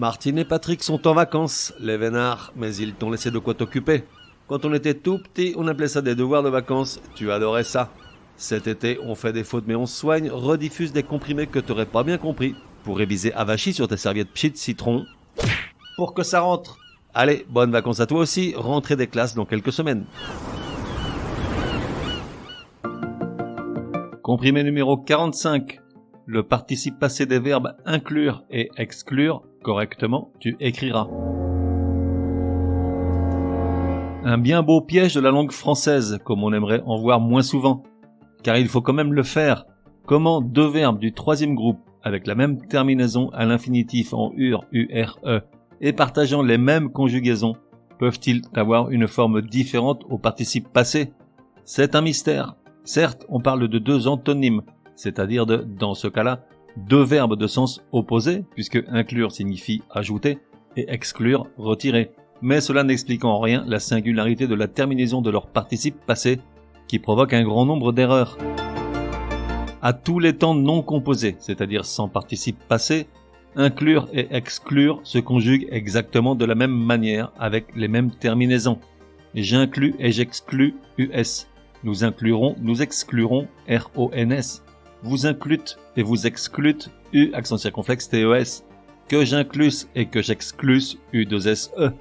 Martine et Patrick sont en vacances, les vénards, mais ils t'ont laissé de quoi t'occuper. Quand on était tout petit, on appelait ça des devoirs de vacances, tu adorais ça. Cet été, on fait des fautes mais on se soigne, rediffuse des comprimés que t'aurais pas bien compris, pour réviser avachi sur tes serviettes pchit citron, pour que ça rentre. Allez, bonnes vacances à toi aussi, rentrée des classes dans quelques semaines. Comprimé numéro 45. Le participe passé des verbes inclure et exclure, correctement, tu écriras. Un bien beau piège de la langue française, comme on aimerait en voir moins souvent. Car il faut quand même le faire. Comment deux verbes du troisième groupe, avec la même terminaison à l'infinitif en ur, ure, et partageant les mêmes conjugaisons, peuvent-ils avoir une forme différente au participe passé? C'est un mystère. Certes, on parle de deux antonymes, c'est-à-dire de, dans ce cas-là, deux verbes de sens opposé, puisque inclure signifie ajouter, et exclure, retirer. Mais cela n'explique en rien la singularité de la terminaison de leur participe passé, qui provoque un grand nombre d'erreurs. À tous les temps non composés, c'est-à-dire sans participe passé, inclure et exclure se conjuguent exactement de la même manière, avec les mêmes terminaisons. J'inclus et j'exclus US. Nous inclurons, nous exclurons RONS. Vous inclûtes et vous exclûtes U accent circonflexe TES. Que j'inclus et que j'exclus U2SE.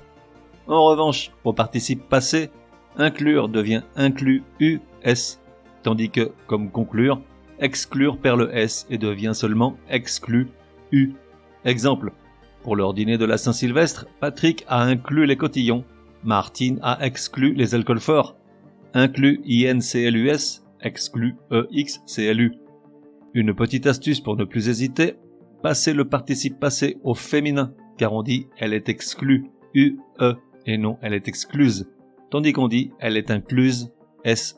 En revanche, au participe passé, inclure devient inclus US, tandis que, comme conclure, exclure perd le S et devient seulement exclu U. Exemple, pour leur dîner de la Saint-Sylvestre, Patrick a inclus les cotillons, Martine a exclu les alcools forts. Inclus INCLUS, exclu EXCLU. Une petite astuce pour ne plus hésiter, passez le participe passé au féminin, car on dit elle est exclue, UE, et non elle est excluse, tandis qu'on dit elle est incluse, SE.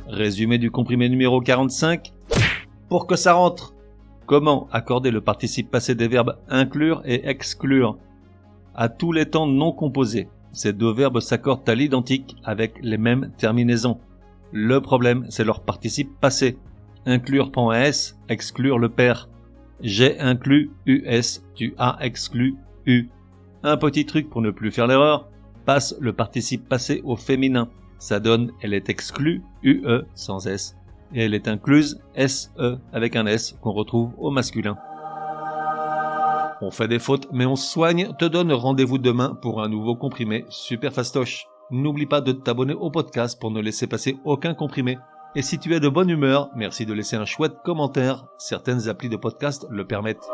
Résumé du comprimé numéro 45. Pour que ça rentre. Comment accorder le participe passé des verbes inclure et exclure? À tous les temps non composés. Ces deux verbes s'accordent à l'identique avec les mêmes terminaisons. Le problème, c'est leur participe passé. Inclure prend un S, exclure le perd. J'ai inclus US, tu as exclu U. Un petit truc pour ne plus faire l'erreur, passe le participe passé au féminin. Ça donne elle est exclue, UE sans S. Et elle est incluse, SE avec un S qu'on retrouve au masculin. On fait des fautes, mais on se soigne, te donne rendez-vous demain pour un nouveau comprimé super fastoche. N'oublie pas de t'abonner au podcast pour ne laisser passer aucun comprimé. Et si tu es de bonne humeur, merci de laisser un chouette commentaire, certaines applis de podcast le permettent.